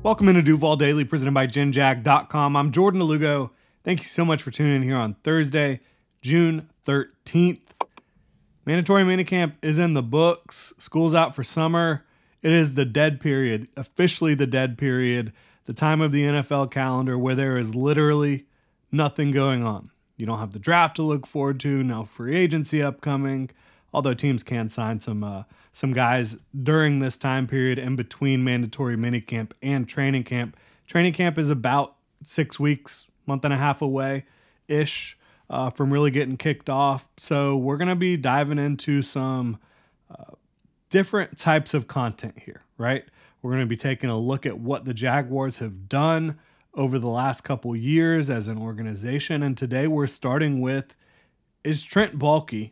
Welcome into Duval Daily, presented by GenJag.com. I'm Jordan Lugo. Thank you so much for tuning in here on Thursday, June 13th. Mandatory minicamp is in the books. School's out for summer. It is the dead period, officially the dead period, the time of the NFL calendar where there is literally nothing going on. You don't have the draft to look forward to, no free agency upcoming, although teams can sign some guys during this time period in between mandatory minicamp and training camp. Training camp is about 6 weeks, month and a half away-ish from really getting kicked off. So we're going to be diving into some different types of content here, right? We're going to be taking a look at what the Jaguars have done over the last couple years as an organization. And today we're starting with, is Trent Baalke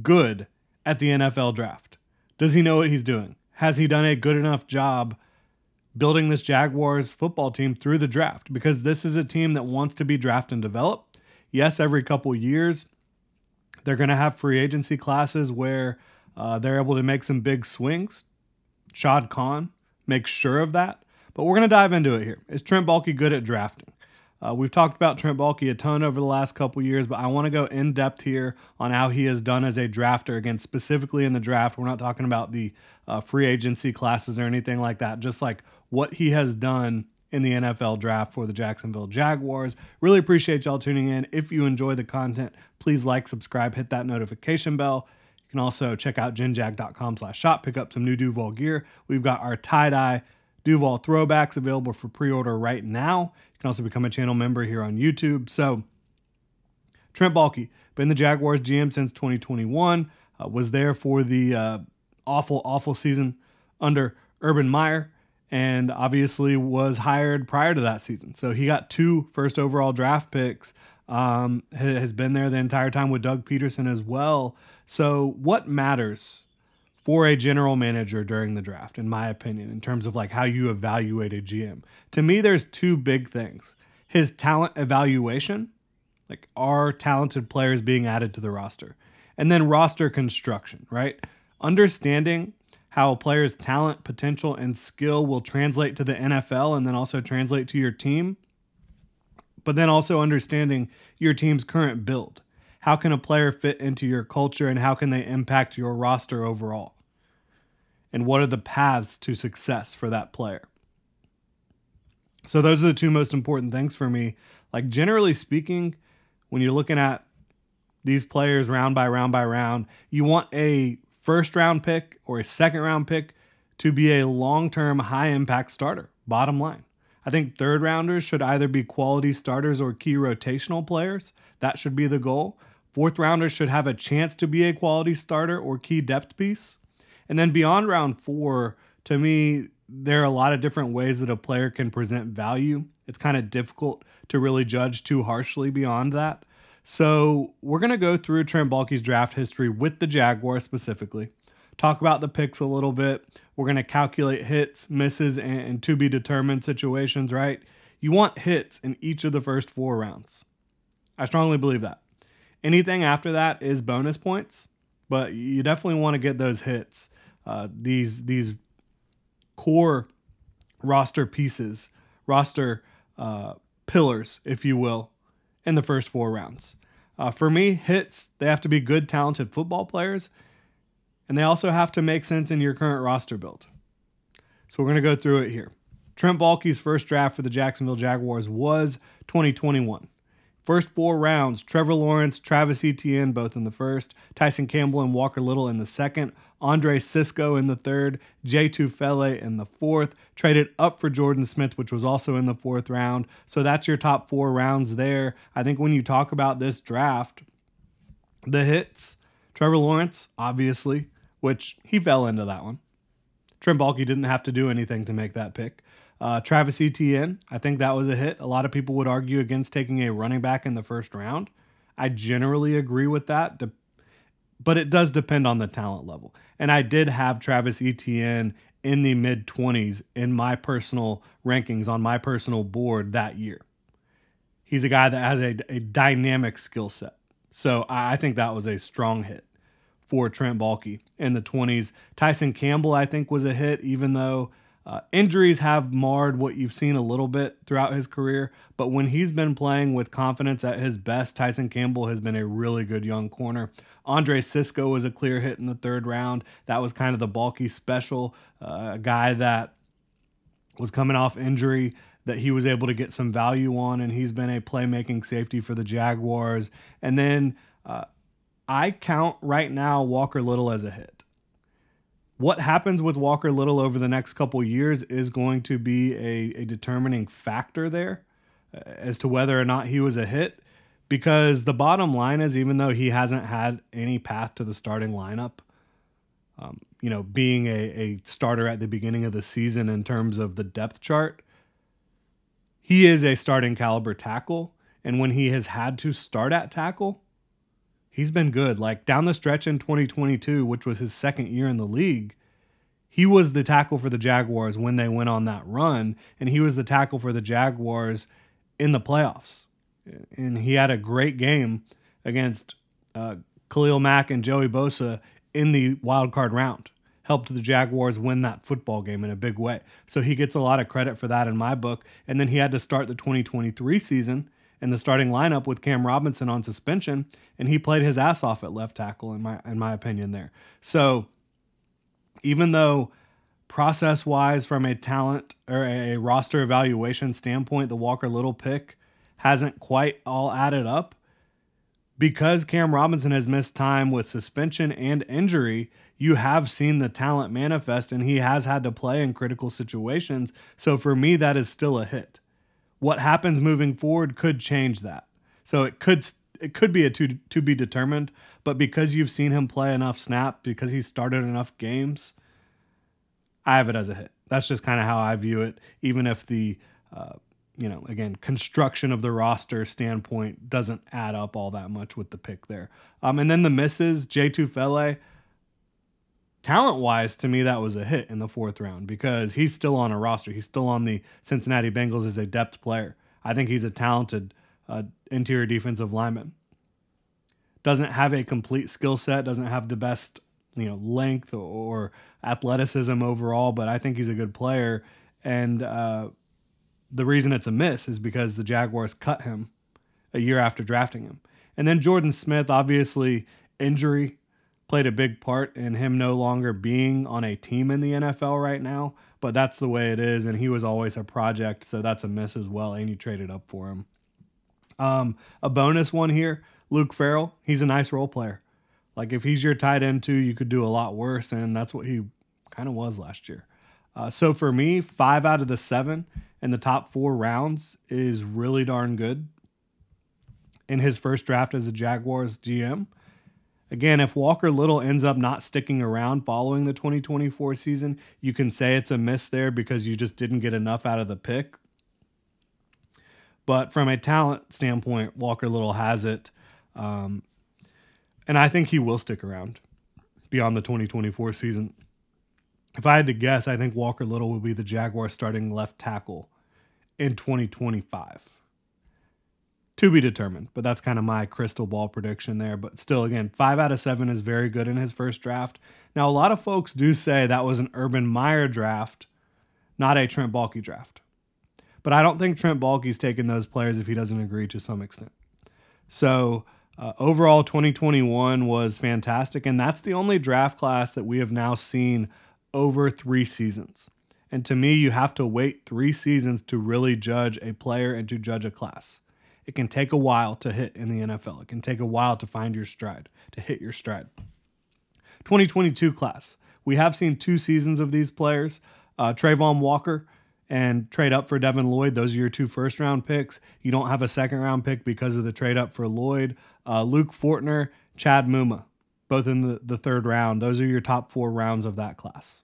good at the NFL draft? Does he know what he's doing? Has he done a good enough job building this Jaguars football team through the draft? Because this is a team that wants to be draft and develop. Yes, every couple years, they're going to have free agency classes where they're able to make some big swings. Shad Khan makes sure of that. But we're going to dive into it here. Is Trent Baalke good at drafting? We've talked about Trent Baalke a ton over the last couple years, but I want to go in depth here on how he has done as a drafter. Again, specifically in the draft, we're not talking about the free agency classes or anything like that, just like what he has done in the NFL draft for the Jacksonville Jaguars. Really appreciate y'all tuning in. If you enjoy the content, please like, subscribe, hit that notification bell. You can also check out genjag.com/shop, pick up some new Duval gear. We've got our tie-dye Duval throwbacks available for pre-order right now. You can also become a channel member here on YouTube. So Trent Baalke, been the Jaguars GM since 2021, was there for the awful season under Urban Meyer, and obviously was hired prior to that season. So he got 2 first overall draft picks, has been there the entire time with Doug Peterson as well. So what matters for a general manager during the draft, in my opinion, in terms of like how you evaluate a GM? To me, there's 2 big things. His talent evaluation, like are talented players being added to the roster? And then roster construction, right? Understanding how a player's talent, potential, and skill will translate to the NFL and then also translate to your team. But then also understanding your team's current build. How can a player fit into your culture and how can they impact your roster overall? And what are the paths to success for that player? So those are the 2 most important things for me. Like generally speaking, when you're looking at these players round by round by round, you want a first round pick or a second round pick to be a long-term high impact starter, bottom line. I think third rounders should either be quality starters or key rotational players. That should be the goal. Fourth rounders should have a chance to be a quality starter or key depth piece. And then beyond round 4, to me, there are a lot of different ways that a player can present value. It's kind of difficult to really judge too harshly beyond that. So we're going to go through Trent Baalke's draft history with the Jaguars specifically, talk about the picks a little bit. We're going to calculate hits, misses, and to be determined situations, right? You want hits in each of the first 4 rounds. I strongly believe that. Anything after that is bonus points, but you definitely want to get those hits. These core roster pieces, roster pillars, if you will, in the first 4 rounds. For me, hits, they have to be good, talented football players, and they also have to make sense in your current roster build. So we're going to go through it here. Trent Baalke's first draft for the Jacksonville Jaguars was 2021. First 4 rounds, Trevor Lawrence, Travis Etienne, both in the first, Tyson Campbell and Walker Little in the second, Andre Sisco in the third, Jay Tufele in the fourth, traded up for Jordan Smith, which was also in the 4th round. So that's your top 4 rounds there. I think when you talk about this draft, the hits, Trevor Lawrence, obviously, which he fell into that one. Trent Baalke didn't have to do anything to make that pick. Travis Etienne, I think that was a hit. A lot of people would argue against taking a running back in the 1st round. I generally agree with that, but it does depend on the talent level. And I did have Travis Etienne in the mid-20s in my personal rankings on my personal board that year. He's a guy that has a dynamic skill set. So I think that was a strong hit for Trent Baalke in the 20s. Tyson Campbell, I think, was a hit, even though Injuries have marred what you've seen a little bit throughout his career, but when he's been playing with confidence at his best, Tyson Campbell has been a really good young corner. Andre Sisco was a clear hit in the 3rd round. That was kind of the Baalke special, a guy that was coming off injury that he was able to get some value on, and he's been a playmaking safety for the Jaguars. And then I count right now Walker Little as a hit. What happens with Walker Little over the next couple years is going to be a determining factor there as to whether or not he was a hit, because the bottom line is, even though he hasn't had any path to the starting lineup, being a starter at the beginning of the season in terms of the depth chart, he is a starting caliber tackle. And when he has had to start at tackle, he's been good. Like down the stretch in 2022, which was his 2nd year in the league, he was the tackle for the Jaguars when they went on that run, and he was the tackle for the Jaguars in the playoffs. And he had a great game against Khalil Mack and Joey Bosa in the wild card round. Helped the Jaguars win that football game in a big way. So he gets a lot of credit for that in my book. And then he had to start the 2023 season in the starting lineup with Cam Robinson on suspension, and he played his ass off at left tackle in my opinion there. So even though process-wise from a talent or a roster evaluation standpoint, the Walker Little pick hasn't quite all added up, because Cam Robinson has missed time with suspension and injury, you have seen the talent manifest, and he has had to play in critical situations. So for me, that is still a hit. What happens moving forward could change that. So it could be a to be determined, but because you've seen him play enough snaps, because he started enough games, I have it as a hit. That's just kind of how I view it, even if the, again, construction of the roster standpoint doesn't add up all that much with the pick there. And then the misses, Jay Tufele, talent-wise, to me, that was a hit in the 4th round, because he's still on a roster. He's still on the Cincinnati Bengals as a depth player. I think he's a talented interior defensive lineman. Doesn't have a complete skill set, doesn't have the best length or athleticism overall, but I think he's a good player. And the reason it's a miss is because the Jaguars cut him a year after drafting him. And then Jordan Smith, obviously injury played a big part in him no longer being on a team in the NFL right now, but that's the way it is, and he was always a project, so that's a miss as well, and you traded up for him. A bonus one here, Luke Farrell, he's a nice role player. Like if he's your tight end too, you could do a lot worse, and that's what he kind of was last year. So for me, 5 out of the 7 in the top 4 rounds is really darn good in his first draft as a Jaguars GM. Again, if Walker Little ends up not sticking around following the 2024 season, you can say it's a miss there because you just didn't get enough out of the pick. But from a talent standpoint, Walker Little has it. And I think he will stick around beyond the 2024 season. If I had to guess, I think Walker Little will be the Jaguars starting left tackle in 2025. To be determined, but that's kind of my crystal ball prediction there. But still, again, 5 out of 7 is very good in his first draft. Now, a lot of folks do say that was an Urban Meyer draft, not a Trent Baalke draft. But I don't think Trent Baalke's taking those players if he doesn't agree to some extent. So overall, 2021 was fantastic, and that's the only draft class that we have now seen over 3 seasons. And to me, you have to wait 3 seasons to really judge a player and to judge a class. It can take a while to hit in the NFL. It can take a while to find your stride, to hit your stride. 2022 class. We have seen 2 seasons of these players. Trayvon Walker and trade up for Devin Lloyd. Those are your 2 first-round picks. You don't have a second-round pick because of the trade up for Lloyd. Luke Fortner, Chad Muma, both in the 3rd round. Those are your top 4 rounds of that class.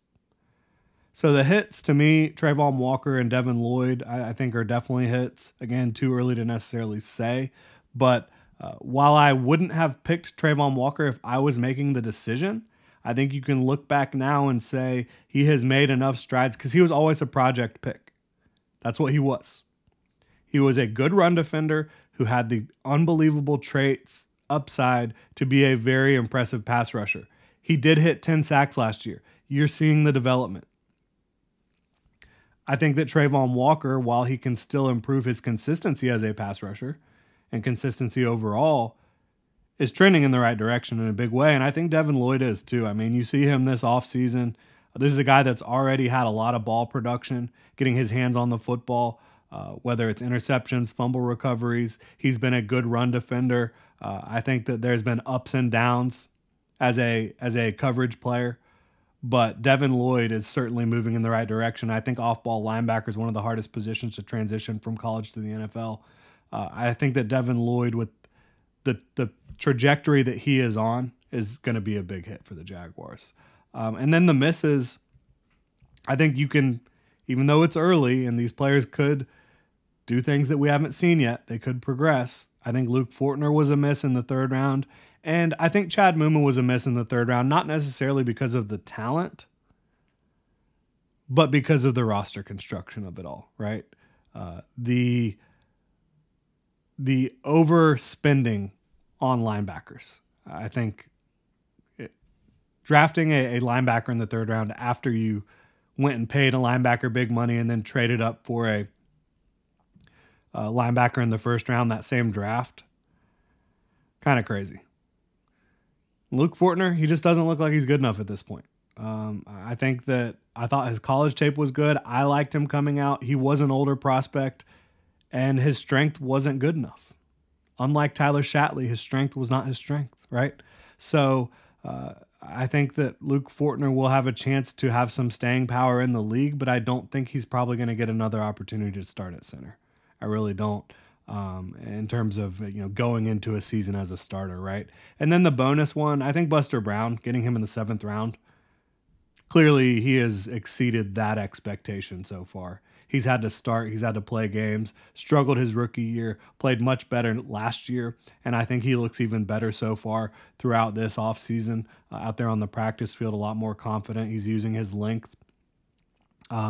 So the hits, to me, Trayvon Walker and Devin Lloyd, I think are definitely hits. Again, too early to necessarily say. But while I wouldn't have picked Trayvon Walker if I was making the decision, I think you can look back now and say he has made enough strides because he was always a project pick. That's what he was. He was a good run defender who had the unbelievable traits, upside, to be a very impressive pass rusher. He did hit 10 sacks last year. You're seeing the development. I think that Trayvon Walker, while he can still improve his consistency as a pass rusher and consistency overall, is trending in the right direction in a big way. And I think Devin Lloyd is too. I mean, you see him this offseason. This is a guy that's already had a lot of ball production, getting his hands on the football, whether it's interceptions, fumble recoveries. He's been a good run defender. I think that there's been ups and downs as a coverage player. But Devin Lloyd is certainly moving in the right direction. I think off-ball linebacker is one of the hardest positions to transition from college to the NFL. I think that Devin Lloyd, with the trajectory that he is on, is going to be a big hit for the Jaguars. And then the misses, I think you can, even though it's early and these players could do things that we haven't seen yet, they could progress. I think Luke Fortner was a miss in the third round. And I think Chad Muma was a miss in the third round, not necessarily because of the talent, but because of the roster construction of it all, right? The overspending on linebackers. I think drafting a linebacker in the third round after you went and paid a linebacker big money and then traded up for a linebacker in the first round, that same draft, kind of crazy. Luke Fortner, he just doesn't look like he's good enough at this point. I thought his college tape was good. I liked him coming out. He was an older prospect, and his strength wasn't good enough. Unlike Tyler Shatley, his strength was not his strength, right? So I think that Luke Fortner will have a chance to have some staying power in the league, but I don't think he's probably going to get another opportunity to start at center. I really don't. In terms of going into a season as a starter, right? And then the bonus one, I think Buster Brown, getting him in the 7th round, clearly he has exceeded that expectation so far. He's had to start, he's had to play games, struggled his rookie year, played much better last year, and I think he looks even better so far throughout this offseason. Out there on the practice field, a lot more confident. He's using his length,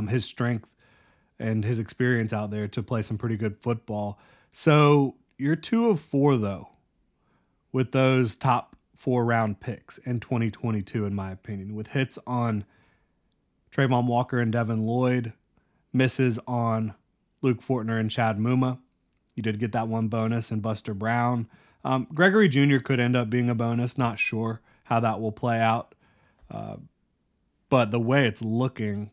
his strength, and his experience out there to play some pretty good football. So you're 2 of 4, though, with those top 4 round picks in 2022, in my opinion, with hits on Trayvon Walker and Devin Lloyd, misses on Luke Fortner and Chad Muma. You did get that one bonus in Buster Brown. Gregory Jr. could end up being a bonus. Not sure how that will play out. But the way it's looking,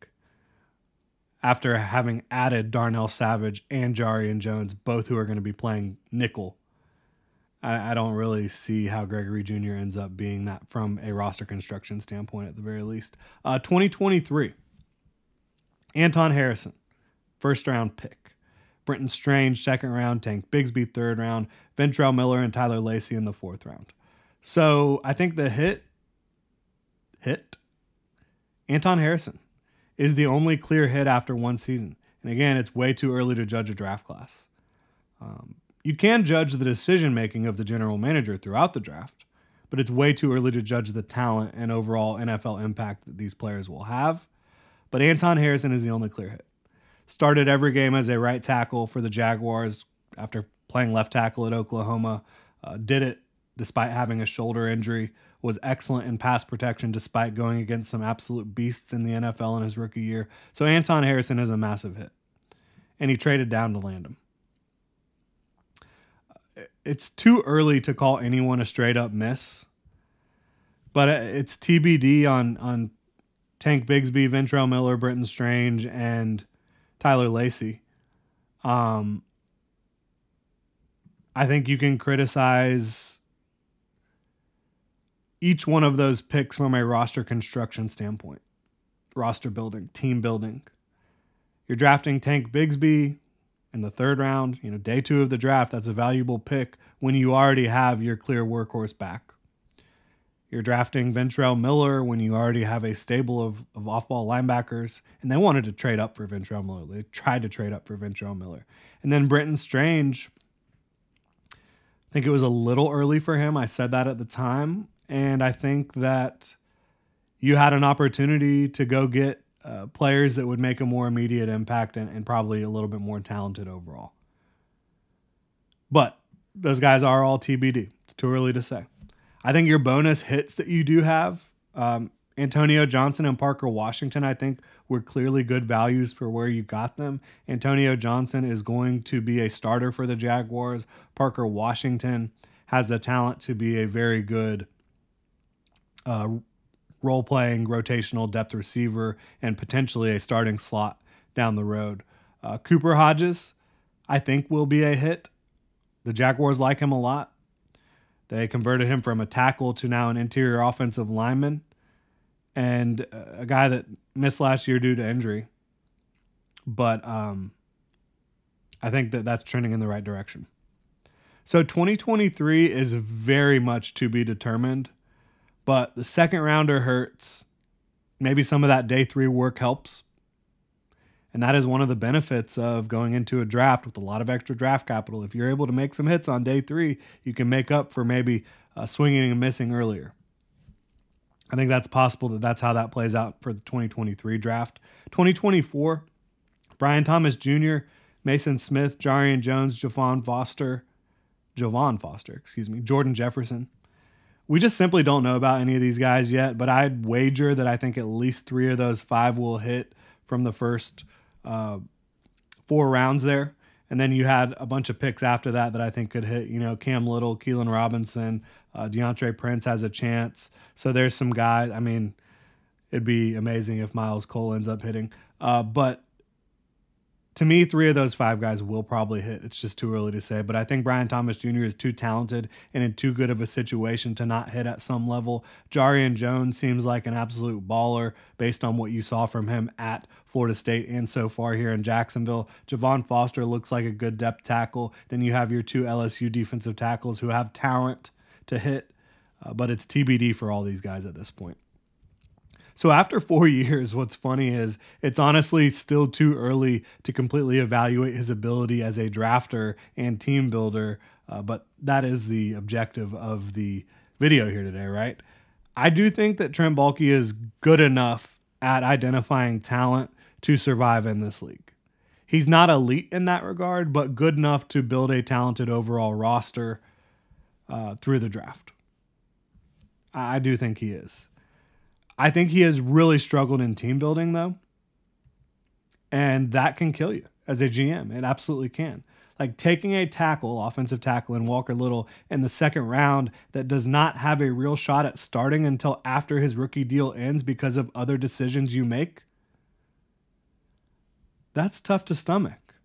after having added Darnell Savage and Jarian Jones, both who are going to be playing nickel, I don't really see how Gregory Jr. ends up being that from a roster construction standpoint at the very least. 2023, Anton Harrison, 1st round pick. Brenton Strange, 2nd round. Tank Bigsby, 3rd round. Ventrell Miller and Tyler Lacey in the 4th round. So I think the hit, Anton Harrison, is the only clear hit after one season. And again, it's way too early to judge a draft class. You can judge the decision-making of the general manager throughout the draft, but it's way too early to judge the talent and overall NFL impact that these players will have. But Anton Harrison is the only clear hit. Started every game as a right tackle for the Jaguars after playing left tackle at Oklahoma. Did it despite having a shoulder injury. Was excellent in pass protection despite going against some absolute beasts in the NFL in his rookie year. So Anton Harrison is a massive hit. And he traded down to land him. It's too early to call anyone a straight-up miss. But it's TBD on Tank Bigsby, Ventrell Miller, Brenton Strange, and Tyler Lacey. I think you can criticize each one of those picks from a roster construction standpoint. Roster building, team building. You're drafting Tank Bigsby in the 3rd round, day 2 of the draft. That's a valuable pick when you already have your clear workhorse back. You're drafting Ventrell Miller when you already have a stable of off-ball linebackers, and they wanted to trade up for Ventrell Miller. They tried to trade up for Ventrell Miller. And then Brenton Strange, I think it was a little early for him. I said that at the time, and I think that you had an opportunity to go get players that would make a more immediate impact and probably a little bit more talented overall. But those guys are all TBD. It's too early to say. I think your bonus hits that you do have, Antonio Johnson and Parker Washington, I think, were clearly good values for where you got them. Antonio Johnson is going to be a starter for the Jaguars. Parker Washington has the talent to be a very good role-playing rotational depth receiver and potentially a starting slot down the road. Cooper Hodges, I think, will be a hit. The Jaguars like him a lot. They converted him from a tackle to now an interior offensive lineman, and a guy that missed last year due to injury. But I think that that's trending in the right direction. So 2023 is very much to be determined, but the second rounder hurts. Maybe some of that day 3 work helps. And that is one of the benefits of going into a draft with a lot of extra draft capital. If you're able to make some hits on day 3, you can make up for maybe swinging and missing earlier. I think that's possible that's how that plays out for the 2023 draft. 2024, Brian Thomas Jr., Mason Smith, Jarian Jones, Javon Foster, Jordan Jefferson. We just simply don't know about any of these guys yet, but I'd wager that I think at least 3 of those 5 will hit from the first 4 rounds there. And then you had a bunch of picks after that I think could hit. Cam Little, Keelan Robinson, DeAndre Prince has a chance. So there's some guys. I mean, it'd be amazing if Miles Cole ends up hitting. But to me, 3 of those 5 guys will probably hit. It's just too early to say. But I think Brian Thomas Jr. is too talented and in too good of a situation to not hit at some level. Jarian Jones seems like an absolute baller based on what you saw from him at Florida State and so far here in Jacksonville. Javon Foster looks like a good depth tackle. Then you have your 2 LSU defensive tackles who have talent to hit, but it's TBD for all these guys at this point. So after 4 years, what's funny is it's honestly still too early to completely evaluate his ability as a drafter and team builder, but that is the objective of the video here today, right? I do think that Trent Baalke is good enough at identifying talent to survive in this league. He's not elite in that regard, but good enough to build a talented overall roster through the draft. I do think he is. I think he has really struggled in team building, though. And that can kill you as a GM. It absolutely can. Like taking a tackle, offensive tackle, in Walker Little in the second round that does not have a real shot at starting until after his rookie deal ends because of other decisions you make. That's tough to stomach.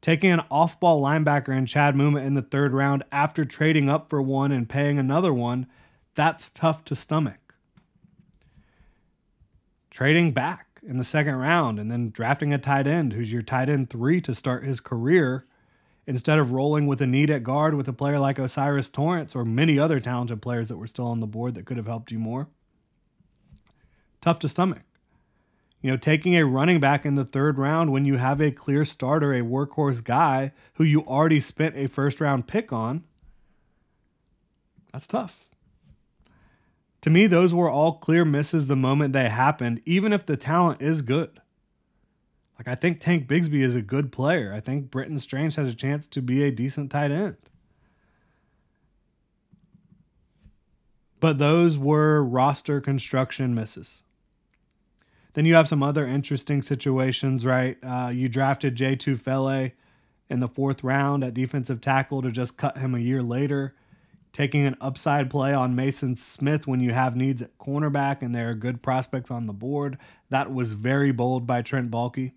Taking an off-ball linebacker in Chad Muma in the third round after trading up for one and paying another one, that's tough to stomach. Trading back in the second round and then drafting a tight end who's your tight end 3 to start his career instead of rolling with a need at guard with a player like Osiris Torrance or many other talented players that were still on the board that could have helped you more. Tough to stomach. Taking a running back in the third round when you have a clear starter, a workhorse guy who you already spent a first-round pick on, that's tough. To me, those were all clear misses the moment they happened, even if the talent is good. Like, I think Tank Bigsby is a good player. I think Britton Strange has a chance to be a decent tight end. But those were roster construction misses. Then you have some other interesting situations, right? You drafted J. Tufele in the 4th round at defensive tackle to just cut him a year later. Taking an upside play on Mason Smith when you have needs at cornerback and there are good prospects on the board. That was very bold by Trent Baalke.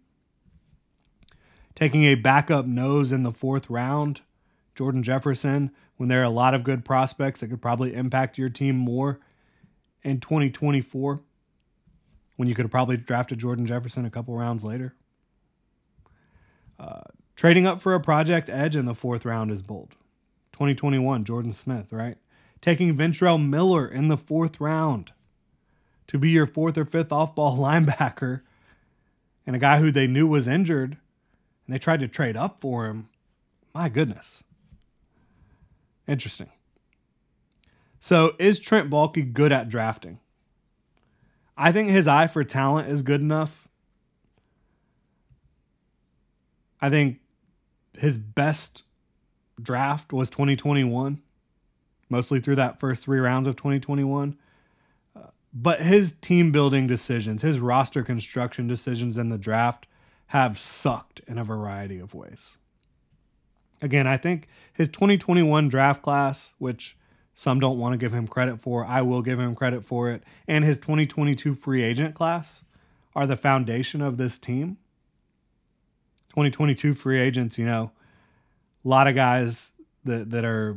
Taking a backup nose in the 4th round, Jordan Jefferson, when there are a lot of good prospects that could probably impact your team more in 2024. When you could have probably drafted Jordan Jefferson a couple rounds later. Trading up for a project edge in the 4th round is bold. 2021, Jordan Smith, right? Taking Ventrell Miller in the 4th round to be your 4th or 5th off-ball linebacker and a guy who they knew was injured, and they tried to trade up for him. My goodness. Interesting. So is Trent Baalke good at drafting? I think his eye for talent is good enough. I think his best draft was 2021. mostly through that first 3 rounds of 2021. But his team building decisions, his roster construction decisions in the draft have sucked in a variety of ways. Again, I think his 2021 draft class, which some don't want to give him credit for, I will give him credit for it, and his 2022 free agent class are the foundation of this team. 2022 free agents, a lot of guys that are,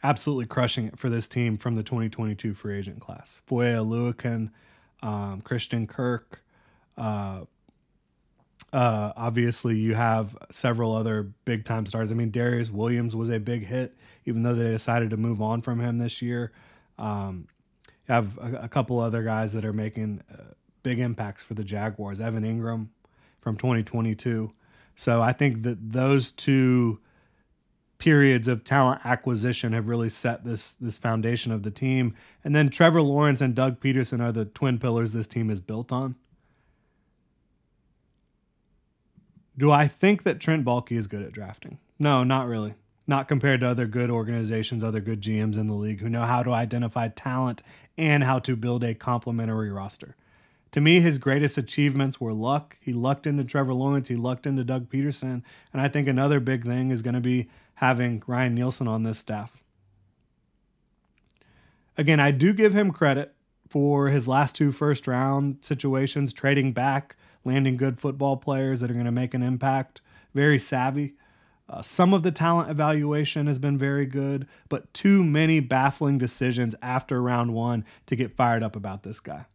absolutely crushing it for this team from the 2022 free agent class. Foye Oluokun, Christian Kirk. Obviously, you have several other big-time stars. I mean, Darius Williams was a big hit, even though they decided to move on from him this year. You have a couple other guys that are making big impacts for the Jaguars. Evan Ingram from 2022. So I think that those two periods of talent acquisition have really set this foundation of the team. And then Trevor Lawrence and Doug Peterson are the twin pillars this team is built on. Do I think that Trent Baalke is good at drafting? No, not really. Not compared to other good organizations, other good GMs in the league who know how to identify talent and how to build a complementary roster. To me, his greatest achievements were luck. He lucked into Trevor Lawrence. He lucked into Doug Peterson. And I think another big thing is going to be having Ryan Nielsen on this staff. Again, I do give him credit for his last 2 first-round situations, trading back, landing good football players that are going to make an impact. Very savvy. Some of the talent evaluation has been very good, but too many baffling decisions after round 1 to get fired up about this guy.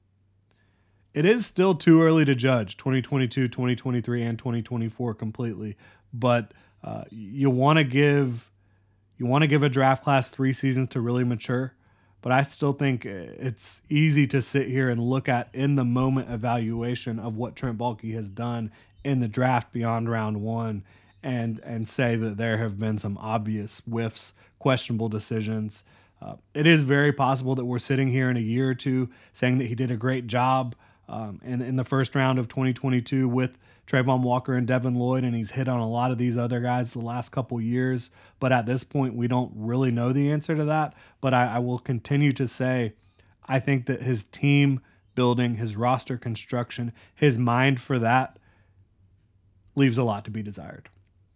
It is still too early to judge 2022, 2023, and 2024 completely, but you want to give a draft class 3 seasons to really mature. But I still think it's easy to sit here and look at in the moment evaluation of what Trent Baalke has done in the draft beyond round 1 and say that there have been some obvious whiffs, questionable decisions. It is very possible that we're sitting here in a year or two saying that he did a great job in the first round of 2022 with Trayvon Walker and Devin Lloyd, and he's hit on a lot of these other guys the last couple years. But at this point, we don't really know the answer to that. But I will continue to say I think that his team building, his roster construction, his mind for that leaves a lot to be desired.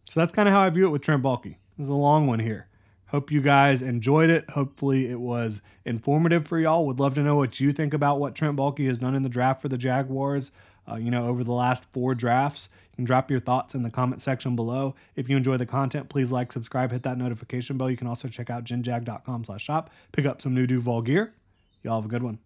So that's kind of how I view it with Trent Baalke. There's a long one here. Hope you guys enjoyed it. Hopefully it was informative for y'all. Would love to know what you think about what Trent Baalke has done in the draft for the Jaguars. Over the last 4 drafts. You can drop your thoughts in the comment section below. If you enjoy the content, please like, subscribe, hit that notification bell. You can also check out genjag.com/shop. Pick up some new Duval gear. Y'all have a good one.